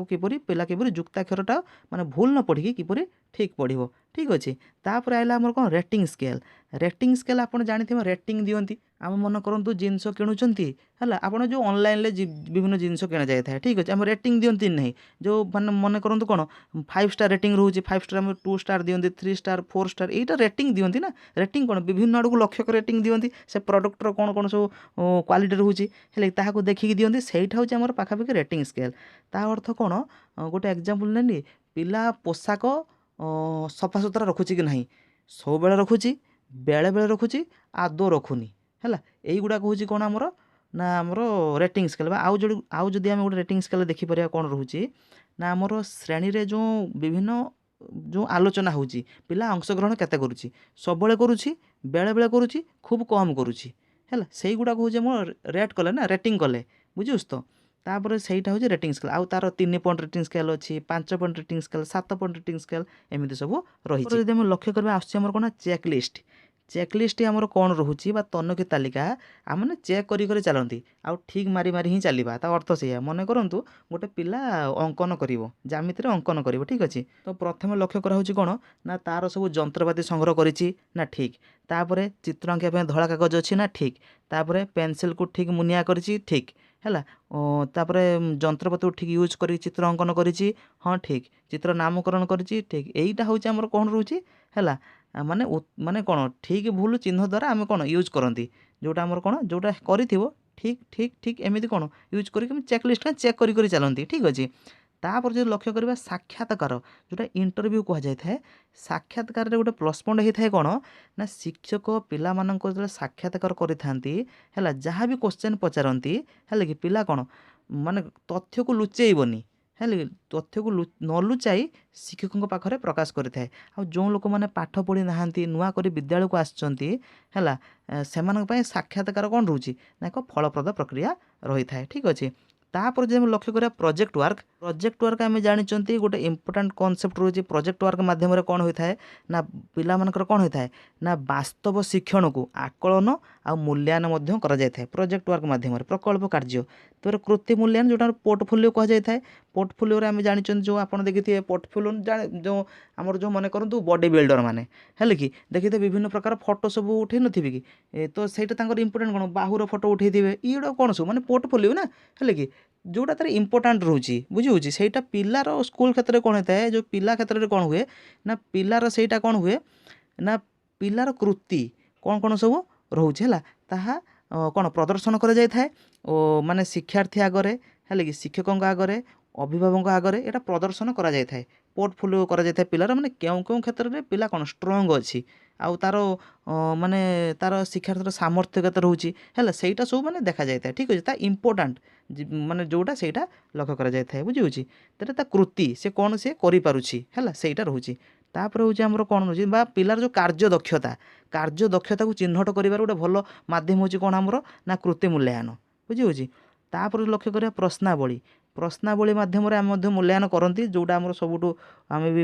କିପରି ଯୁକ୍ତାକ୍ଷରଟା ମାନେ ଭୁଲ ନ ପଢ଼ିକି କିପରି ଠିକ୍ ପଢ଼ିବ। ଠିକ୍ ଅଛି। ତାପରେ ଆଇଲା ଆମର କ'ଣ ରେଟିଂ ସ୍କେଲ୍ ଆପଣ ଜାଣିଥିବେ ରେଟିଂ ଦିଅନ୍ତି। ଆମେ ମନେ କରନ୍ତୁ ଜିନିଷ କିଣୁଛନ୍ତି ହେଲା, ଆପଣ ଯେଉଁ ଅନଲାଇନ୍ରେ ବିଭିନ୍ନ ଜିନିଷ କିଣାଯାଇଥାଏ, ଠିକ୍ ଅଛି, ଆମେ ରେଟିଂ ଦିଅନ୍ତି ନାହିଁ, ଯେଉଁ ମାନେ ମନେ କରନ୍ତୁ କ'ଣ 5 ଷ୍ଟାର୍ ରେଟିଂ ରହୁଛି, 5 ଷ୍ଟାର୍ ଆମେ 2 ଷ୍ଟାର୍ ଦିଅନ୍ତି, 3 ଷ୍ଟାର୍ 4 ଷ୍ଟାର୍, ଏଇଟା ରେଟିଂ ଦିଅନ୍ତି ନା। ରେଟିଂ କ'ଣ ବିଭିନ୍ନ ଆଡ଼କୁ ଲକ୍ଷ୍ୟ କରି ରେଟିଂ ଦିଅନ୍ତି, ସେ ପ୍ରଡ଼କ୍ଟର କ'ଣ କ'ଣ ସବୁ କ୍ୱାଲିଟି ରହୁଛି ହେଲେ ତାହାକୁ ଦେଖିକି ଦିଅନ୍ତି, ସେଇଟା ହେଉଛି ଆମର ପାଖାପାଖି ରେଟିଂ ସ୍କେଲ୍। ତା ଅର୍ଥ କ'ଣ, ଗୋଟେ ଏକ୍ଜାମ୍ପଲ୍ ନେଲି, ପିଲା ପୋଷାକ ସଫାସୁତୁରା ରଖୁଛି କି ନାହିଁ, ସବୁବେଳେ ରଖୁଛି, ବେଳେବେଳେ ରଖୁଛି, ଆଦୌ ରଖୁନି ହେଲା, ଏଇଗୁଡ଼ାକ ହେଉଛି କ'ଣ ଆମର ନା ଆମର ରେଟିଂ ସ୍କେଲ୍। ବା ଆଉ ଯଦି ଆମେ ଗୋଟେ ରେଟିଂ ସ୍କେଲ୍ ଦେଖିପାରିବା କ'ଣ ରହୁଛି ନା ଆମର ଶ୍ରେଣୀରେ ବିଭିନ୍ନ ଆଲୋଚନା ହେଉଛି, ପିଲା ଅଂଶଗ୍ରହଣ କେତେ କରୁଛି, ସବୁବେଳେ କରୁଛି, ବେଳେବେଳେ କରୁଛି, ଖୁବ୍ କମ୍ କରୁଛି ହେଲା, ସେଇଗୁଡ଼ାକ ହେଉଛି ଆମ ରେଟ୍ କଲେ ନା, ରେଟିଂ କଲେ, ବୁଝୁଛୁ ତ। ତାପରେ ସେଇଟା ହେଉଛି ରେଟିଂ ସ୍କେଲ୍। ଆଉ ତାର 3 ପଏଣ୍ଟ ରେଟିଂ ସ୍କେଲ୍ ଅଛି, 5 point rating scale, 7 point rating scale, ଏମିତି ସବୁ ରହିଛି। ଯଦି ଆମେ ଲକ୍ଷ୍ୟ କରିବା ଆସୁଛି ଆମର କ'ଣ ଚେକ୍ ଲିଷ୍ଟ ଆମର କ'ଣ ରହୁଛି ବା ତନଖି ତାଲିକା, ଆମେ ଚେକ୍ କରି ଚାଲନ୍ତି, ଆଉ ଠିକ୍ ମାରି ହିଁ ଚାଲିବା। ତା ଅର୍ଥ ସେଇଆ, ମନେ କରନ୍ତୁ ଗୋଟେ ପିଲା ଅଙ୍କନ କରିବ, ଜ୍ୟାମିତିରେ ଅଙ୍କନ କରିବ, ଠିକ୍ ଅଛି। ତ ପ୍ରଥମେ ଲକ୍ଷ୍ୟ କରାହେଉଛି କ'ଣ ନା ତାର ସବୁ ଯନ୍ତ୍ରପାତି ସଂଗ୍ରହ କରିଛି ନା ଠିକ୍, ତାପରେ ଚିତ୍ର ଆଙ୍କିବା ପାଇଁ ଧଳା କାଗଜ ଅଛି ନା ଠିକ୍, ତାପରେ ପେନସିଲ୍କୁ ଠିକ୍ ମୁନିଆ କରିଛି ଠିକ୍ ହେଲା, ତାପରେ ଯନ୍ତ୍ରପାତିକୁ ଠିକ୍ ୟୁଜ୍ କରି ଚିତ୍ର ଅଙ୍କନ କରିଛି, ହଁ ଠିକ୍, ଚିତ୍ର ନାମକରଣ କରିଛି ଠିକ୍। ଏଇଟା ହେଉଛି ଆମର କ'ଣ ରହୁଛି ହେଲା, ମାନେ କ'ଣ ଠିକ୍ ଭୁଲ ଚିହ୍ନ ଦ୍ୱାରା ଆମେ କ'ଣ ୟୁଜ୍ କରନ୍ତି, ଯେଉଁଟା ଆମର କ'ଣ ଯେଉଁଟା କରିଥିବ ଠିକ୍ ଠିକ୍ ଠିକ୍ ଏମିତି କ'ଣ ୟୁଜ୍ କରିକି ଚେକ୍ ଲିଷ୍ଟ ଚେକ୍ କରି ଚାଲନ୍ତି, ଠିକ୍ ଅଛି। ତାପରେ ଯଦି ଲକ୍ଷ୍ୟ କରିବା ସାକ୍ଷାତକାର, ଯେଉଁଟା ଇଣ୍ଟରଭ୍ୟୁ କୁହାଯାଇଥାଏ, ସାକ୍ଷାତକାରରେ ଗୋଟେ ପ୍ଲସ୍ ପଏଣ୍ଟ ହେଇଥାଏ କ'ଣ ନା ଶିକ୍ଷକ ପିଲାମାନଙ୍କୁ ଯେତେବେଳେ ସାକ୍ଷାତକାର କରିଥାନ୍ତି ହେଲା, ଯାହା ବି କ୍ୱେଶ୍ଚନ୍ ପଚାରନ୍ତି ହେଲା କି, ପିଲା କ'ଣ ମାନେ ତଥ୍ୟକୁ ଲୁଚେଇବନି ହେଲା କି, ତଥ୍ୟକୁ ନ ଲୁଚାଇ ଶିକ୍ଷକଙ୍କ ପାଖରେ ପ୍ରକାଶ କରିଥାଏ। ଆଉ ଯେଉଁ ଲୋକମାନେ ପାଠ ପଢ଼ି ନାହାନ୍ତି, ନୂଆ କରି ବିଦ୍ୟାଳୟକୁ ଆସିଛନ୍ତି ହେଲା, ସେମାନଙ୍କ ପାଇଁ ସାକ୍ଷାତକାର କ'ଣ ରହୁଛି ନା ଏକ ଫଳପ୍ରଦ ପ୍ରକ୍ରିୟା ରହିଥାଏ, ଠିକ୍ ଅଛି। ତାପରେ ଯଦି ଆମେ ଲକ୍ଷ୍ୟ କରିବା ପ୍ରୋଜେକ୍ଟ ୱାର୍କ ଆମେ ଜାଣିଛନ୍ତି ଗୋଟେ ଇମ୍ପୋର୍ଟାଣ୍ଟ କନସେପ୍ଟ ରହୁଛି। ପ୍ରୋଜେକ୍ଟ ୱାର୍କ ମାଧ୍ୟମରେ କ'ଣ ହୋଇଥାଏ ନା ପିଲାମାନଙ୍କର କ'ଣ ହୋଇଥାଏ ନା ବାସ୍ତବ ଶିକ୍ଷଣକୁ ଆକଳନ ଆଉ ମୂଲ୍ୟାୟନ ମଧ୍ୟ କରାଯାଇଥାଏ ପ୍ରୋଜେକ୍ଟ ୱାର୍କ ମାଧ୍ୟମରେ, ପ୍ରକଳ୍ପ କାର୍ଯ୍ୟ। ତାପରେ କୃତି ମୂଲ୍ୟାୟନ, ଯେଉଁଟା ପୋର୍ଟଫୋଲିଓ କୁହାଯାଇଥାଏ। ପୋର୍ଟଫୋଲିଓରେ ଆମେ ଜାଣିଛନ୍ତି ଯେଉଁ ଆପଣ ଦେଖିଥିବେ ପୋର୍ଟଫୋଲିଓ ଯେଉଁ ମନେ କରନ୍ତୁ ବଡି ବିଲ୍ଡର ମାନେ ହେଲେ କି ଦେଖିଥିବେ ବିଭିନ୍ନ ପ୍ରକାର ଫଟୋ ସବୁ ଉଠେଇ ନଥିବେ କି, ତ ସେଇଟା ତାଙ୍କର ଇମ୍ପୋର୍ଟାଣ୍ଟ କ'ଣ ବାହୁର ଫଟୋ ଉଠେଇଥିବେ, ଏଇଗୁଡ଼ା କ'ଣ ସବୁ ମାନେ ପୋର୍ଟଫୋଲିଓ ନା ହେଲେ କି, ଯେଉଁଟା ତାର ଇମ୍ପୋର୍ଟାଣ୍ଟ ରହୁଛି, ବୁଝିହେଉଛି। ସେଇଟା ପିଲାର ସ୍କୁଲ କ୍ଷେତ୍ରରେ କ'ଣ ହୋଇଥାଏ, ଯେଉଁ ପିଲା କ୍ଷେତ୍ରରେ କ'ଣ ହୁଏ ନା ପିଲାର ସେଇଟା କ'ଣ ହୁଏ ନା ପିଲାର କୃତି କ'ଣ ସବୁ ରହୁଛି ହେଲା, ତାହା କ'ଣ ପ୍ରଦର୍ଶନ କରାଯାଇଥାଏ ଓ ମାନେ ଶିକ୍ଷାର୍ଥୀ ଆଗରେ ହେଲେ କି, ଶିକ୍ଷକଙ୍କ ଆଗରେ, ଅଭିଭାବକଙ୍କ ଆଗରେ ଏଇଟା ପ୍ରଦର୍ଶନ କରାଯାଇଥାଏ। ପୋର୍ଟଫୋଲିଓ କରାଯାଇଥାଏ ପିଲାର, ମାନେ କେଉଁ କ୍ଷେତ୍ରରେ ପିଲା କ'ଣ ଷ୍ଟ୍ରଙ୍ଗ ଅଛି, ଆଉ ତାର ମାନେ ତାର ଶିକ୍ଷାର୍ଥୀର ସାମର୍ଥ୍ୟ କେତେ ରହୁଛି ହେଲା, ସେଇଟା ସବୁ ମାନେ ଦେଖାଯାଇଥାଏ, ଠିକ୍ ଅଛି। ତା ଇମ୍ପୋର୍ଟାଣ୍ଟ ମାନେ ଯେଉଁଟା ସେଇଟା ଲକ୍ଷ୍ୟ କରାଯାଇଥାଏ, ବୁଝିହେଉଛି। ତେବେ ତା କୃତି ସେ କ'ଣ ସେ କରିପାରୁଛି ହେଲା, ସେଇଟା ରହୁଛି। ତାପରେ ହେଉଛି ଆମର କ'ଣ ରହୁଛି ବା ପିଲାର ଯେଉଁ କାର୍ଯ୍ୟ ଦକ୍ଷତାକୁ ଚିହ୍ନଟ କରିବାର ଗୋଟେ ଭଲ ମାଧ୍ୟମ ହେଉଛି କ'ଣ ଆମର ନା କୃତି ମୂଲ୍ୟାୟନ, ବୁଝିହେଉଛି। ତାପରେ ଲକ୍ଷ୍ୟ କରିବା ପ୍ରଶ୍ନାବଳୀ ମାଧ୍ୟମରେ ଆମେ ମଧ୍ୟ ମୂଲ୍ୟାୟନ କରନ୍ତି, ଯେଉଁଟା ଆମର ସବୁଠୁ ଆମେ ବି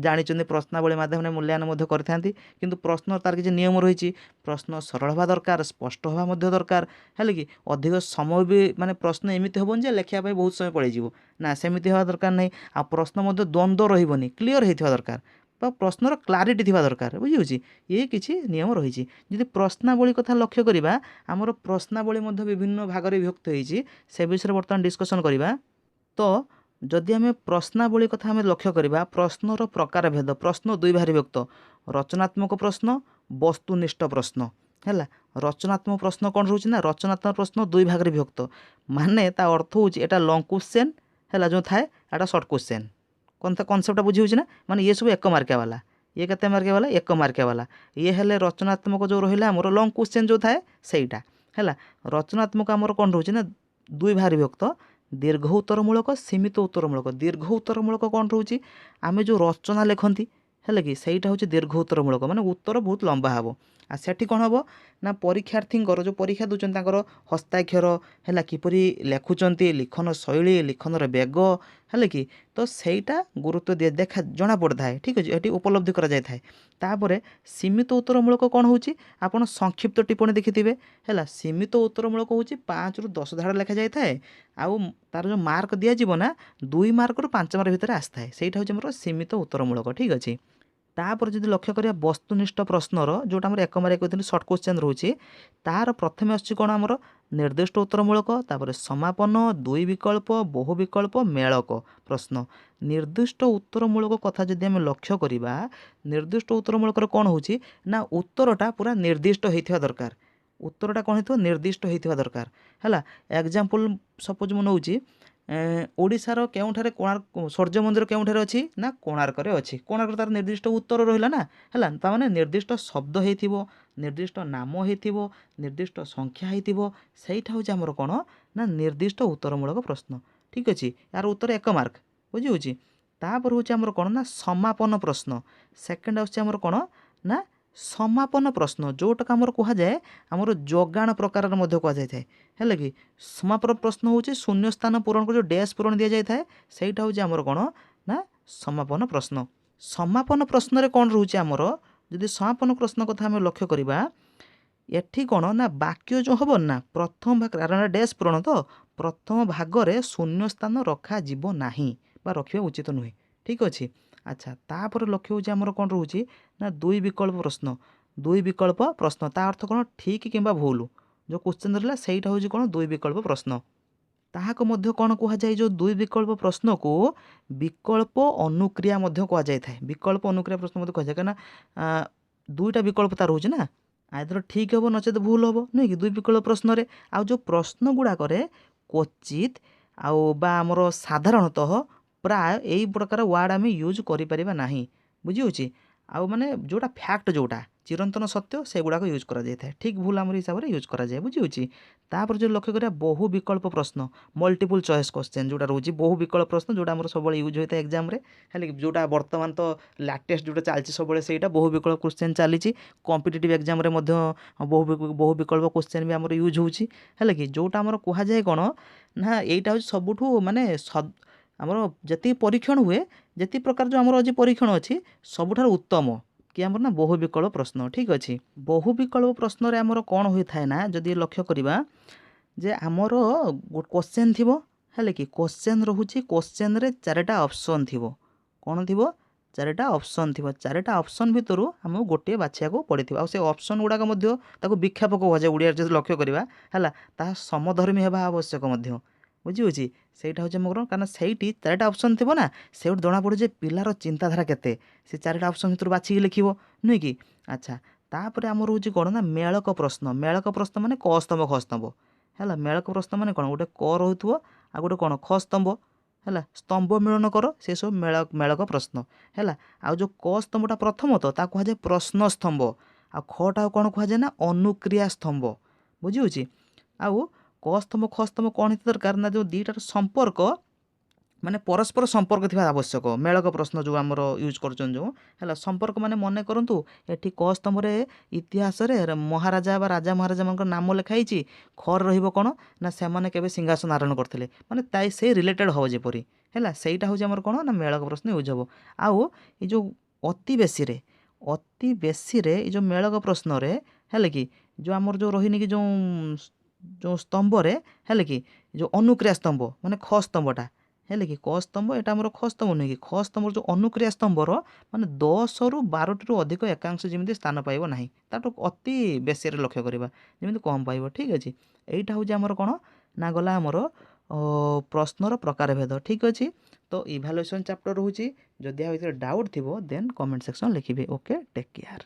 ଜାଣିଛନ୍ତି ପ୍ରଶ୍ନାବଳୀ ମାଧ୍ୟମରେ ମୂଲ୍ୟାୟନ ମଧ୍ୟ କରିଥାନ୍ତି। କିନ୍ତୁ ପ୍ରଶ୍ନ ତାର କିଛି ନିୟମ ରହିଛି, ପ୍ରଶ୍ନ ସରଳ ହେବା ଦରକାର, ସ୍ପଷ୍ଟ ହେବା ମଧ୍ୟ ଦରକାର ହେଲେ କି, ଅଧିକ ସମୟ ବି ମାନେ ପ୍ରଶ୍ନ ଏମିତି ହେବନି ଯେ ଲେଖିବା ପାଇଁ ବହୁତ ସମୟ ପଳାଇଯିବ, ନା ସେମିତି ହେବା ଦରକାର ନାହିଁ। ଆଉ ପ୍ରଶ୍ନ ମଧ୍ୟ ଦ୍ୱନ୍ଦ୍ୱ ରହିବନି, କ୍ଲିଅର ହେଇଥିବା ଦରକାର ବା ପ୍ରଶ୍ନର କ୍ଲାରିଟି ଥିବା ଦରକାର, ବୁଝିହେଉଛି। ଇଏ କିଛି ନିୟମ ରହିଛି। ଯଦି ପ୍ରଶ୍ନାବଳୀ କଥା ଲକ୍ଷ୍ୟ କରିବା, ଆମର ପ୍ରଶ୍ନାବଳୀ ମଧ୍ୟ ବିଭିନ୍ନ ଭାଗରେ ବିଭକ୍ତ ହୋଇଛି, ସେ ବିଷୟରେ ବର୍ତ୍ତମାନ ଡିସ୍କସନ୍ କରିବା। ତ ଯଦି ଆମେ ପ୍ରଶ୍ନାବଳୀ କଥା ଆମେ ଲକ୍ଷ୍ୟ କରିବା, ପ୍ରଶ୍ନର ପ୍ରକାରଭେଦ, ପ୍ରଶ୍ନ 2 ଭାଗରେ ବିଭକ୍ତ, ରଚନାତ୍ମକ ପ୍ରଶ୍ନ, ବସ୍ତୁନିଷ୍ଠ ପ୍ରଶ୍ନ ହେଲା। ରଚନାତ୍ମକ ପ୍ରଶ୍ନ କ'ଣ ରହୁଛି ନା ରଚନାତ୍ମକ ପ୍ରଶ୍ନ 2 ଭାଗରେ ବିଭକ୍ତ, ମାନେ ତା ଅର୍ଥ ହେଉଛି ଏଇଟା ଲଙ୍ଗ କ୍ୱେଶ୍ଚନ୍ ହେଲା, ଯେଉଁ ଥାଏ ଏଇଟା ସର୍ଟ କ୍ୱେଶ୍ଚନ୍। କନସେପ୍ଟଟା ବୁଝିହେଉଛି ନା, ମାନେ ଇଏ ସବୁ 1 ମାର୍କିଆ ବାଲା, ये केते मार्किया वाला 1 मार्किया वाला ये हेले रचनात्मक जो रहिला हमर लॉन्ग क्वेश्चन जो थाए सेटा हैला रचनात्मक हमर कोन रहउची ना दुई भारी विभक्त दीर्घ उत्तरमूलक सीमित उत्तरमूलक दीर्घ उत्तरमूलक कौन रोचे आम जो रचना लिखती है कि सहीटा हूँ दीर्घ उत्तरमूलक माने उत्तर बहुत लंबा हे आ सेठी कौन हम ना परीक्षार्थी जो परीक्षा दूसरी हस्ताक्षर है किपरि लेखुंट लिखन शैली लिखनर बेग है कि तो सहीटा गुरुत्व दिए देखा जना पड़ा है ठीक अच्छे ये उपलब्धि करापर सीमित उत्तरमूलक कौन हो आप संक्षिप्त टिप्पणी देखिथे है सीमित उत्तरमूलक हूँ 5 ରୁ 10 धाड़ लिखा जाए आउ तार जो मार्क दिज्व ना 2 मार्क ରୁ 5 मार्क भितर आसता है सहीटा हूँ सीमित उत्तरमूलक ठीक अच्छे तापर जब लक्ष्य करिया वस्तुनिष्ठ प्रश्नर जोटा आम 1 मार्क कहते सर्ट क्वेश्चन रोचे तार प्रथम आसुची कौन आमर निर्दिष्ट उत्तरमूलक तापर समापन दुई विकल्प बहु विकल्प मेलक प्रश्न निर्दिष्ट उत्तरमूलक कथा जदि आम लक्ष्य करिबा निर्दिष्ट उत्तरमूलक कौन होची ना उत्तरटा पूरा निर्दिष्ट होइथिबा दरकार उत्तरटा कौन होइथिबा निर्दिष्ट होइथिबा दरकार हैला एग्जांपल सपोज मु नउची ओडिशार केउठारे कोणार्क सूर्य मंदिर केउठारे अछि ना कोणार्करे अछि कोणार्क तार निर्दिष्ट उत्तर रहिला ना हैला ता माने निर्दिष्ट शब्द हेथिबो निर्दिष्ट नाम हेथिबो निर्दिष्ट संख्या हेथिबो सेइठा होछि हमर कोन ना निर्दिष्ट उत्तरमूलक प्रश्न ठीक अछि यार उत्तर 1 मार्क बुझि होछि तापर होछि हमर कोन ना समापन प्रश्न सेकंड होछि हमर कोन ना समापन प्रश्न जोटा आमर कह जाए आमर जोगाण प्रकार कह जाए है कि समापन प्रश्न हूँ शून्य स्थान पूरण को जो डैश पूरण दि जाए सहीटा हूँ आमर कौन ना समापन प्रश्न समापन प्रश्न रे कौन रोचे आमर जदि समापन प्रश्न कथा आम लक्ष्य करवा एठी कौन ना वाक्य जो हम ना प्रथम भाग डैश पूरण तो प्रथम भागरे शून्य स्थान रखा जीव नाही बा रखिबा उचित नुहे ठीक अच्छे अच्छा तापर लक्ष्य हूँ आमर कौन रोचे ना दुई विकल्प प्रश्न ता अर्थ कौन ठीक कि भूल जो क्वेश्चन रहा सहीटा हूँ कौन दुई विकल्प प्रश्न ताहाको मध्य कौन कह जाए जो दुई विकल्प प्रश्न को विकल्प अनुक्रिया कह जाए विकल्प अनुक्रिया प्रश्न कह जाए कहीं दुईटा विकल्प तार रोचे ना आदर ठीक हम नचेत भूल हम नुहे कि दुई विकल्प प्रश्न रे आ जो प्रश्न गुड़ाक क्वचित आमर साधारणतः प्राय यही प्रकार वार्ड आम यूज करें बुझी होची आउ माने जोटा फैक्ट जोटा चिरंतन सत्य से गुड़ाक यूज करा जाए ठीक भूल आम हिसाब से यूज करा जाए बुझी होची तापर जो लक्ष्य करिया बहु विकल्प प्रश्न मल्टीपल चॉइस क्वेश्चन जोटा रोची बहु विकल्प प्रश्न जोटा आमर सब यूज होता है एग्जाम रे है जोटा वर्तमान तो लाटेस्ट जोटा चलती सब सेटा बहु विकल्प क्वेश्चन चली कॉम्पिटिटिव एग्जाम रे बहु विकल्प क्वेश्चन भी आमर यूज होची है कि जोटा आमर कह जाए कौन ना यहीटा हूँ सबुठू माने आमर जति परीक्षण हुए जति प्रकार जो आमर आज परीक्षण अच्छी सबुठार उत्तम कि आमर ना बहु विकल्प प्रश्न ठीक अच्छे बहु विकल्प प्रश्न रे आमर कौन होता है ना जदि लक्ष्य करवा जे आमर क्वेश्चन थी है कि क्वेश्चन रोचे क्वेश्चन रे 4टा ऑप्शन थी कौन थी 4टा ऑप्शन थी 4टा ऑप्शन भितर आम गोटे बाछिया को पड़ी आ से ऑप्शन गुड़ाक विक्षेपक कह जाए ओडिया जब लक्ष्य करवा है समधर्मी होगा आवश्यक बुझी होची सहीटा हूँ मोर कारण सहीटी 4टा ऑप्शन थी ना से जना पड़े जे पिलार चिंताधारा केते से 4टा ऑप्शन भितर बाछिकी लिखिबो नुहे कि अच्छा तापर आमर हूँ कौन ना मेलक प्रश्न माने क स्तंभ ख स्तंभ है मेलक प्रश्न माने कौन गोटे क रही आ गोटे कौन ख स्तंभ है स्तंभ मिलन कर से सब मेलक प्रश्न है आ जो क स्तंभटा प्रथम तो कह जाए प्रश्न स्तंभ आ खटा कौन कह जाए ना अनुक्रिया स्तंभ बुझी होची आउ क स्तंभ ख स्तंभ कौन होता दरकार ना जो दुईटार संपर्क माने परस्पर संपर्क थी आवश्यक मेलक प्रश्न जो आमर यूज कर संपर्क माने मन करंतु एठी क स्तंभ रे इतिहास रे महाराजा बा राजा महाराजा मान नाम लिखाई खर रहिबो कोन ना से माने केबे सिंहासन धारण करथिले माने ताई से रिलेटेड हो जेपरी हैला सेईटा हो जे हमर कोन ना मेलक प्रश्न यूज हबो आउ ए जो अति बेसी रे ए जो मेलक प्रश्न रे हैले कि जो आमर जो रहिनी कि जो स्तंभ रे है कि जो अनुक्रिया स्तंभ माने ख स्तंभटा है कि क स्तंभ एटा हमर ख स्तंभ नहीं कि ख स्तंभ जो अनुक्रिया स्तंभर माने 10 ରୁ 12 ରୁ अधिक एकांश जमी स्थान पाइब ना ताठू अति बेसी लक्ष्य करवा जमी कम पाइब ठीक अच्छे यहीटा हूँ आमर कौन ना गला आमर प्रश्नर प्रकार भेद ठीक अच्छे तो इभालुएसन चैप्टर रोचे जदि आ डाउट थी देन कमेंट सेक्शन लिखिए ओके टेक केयर।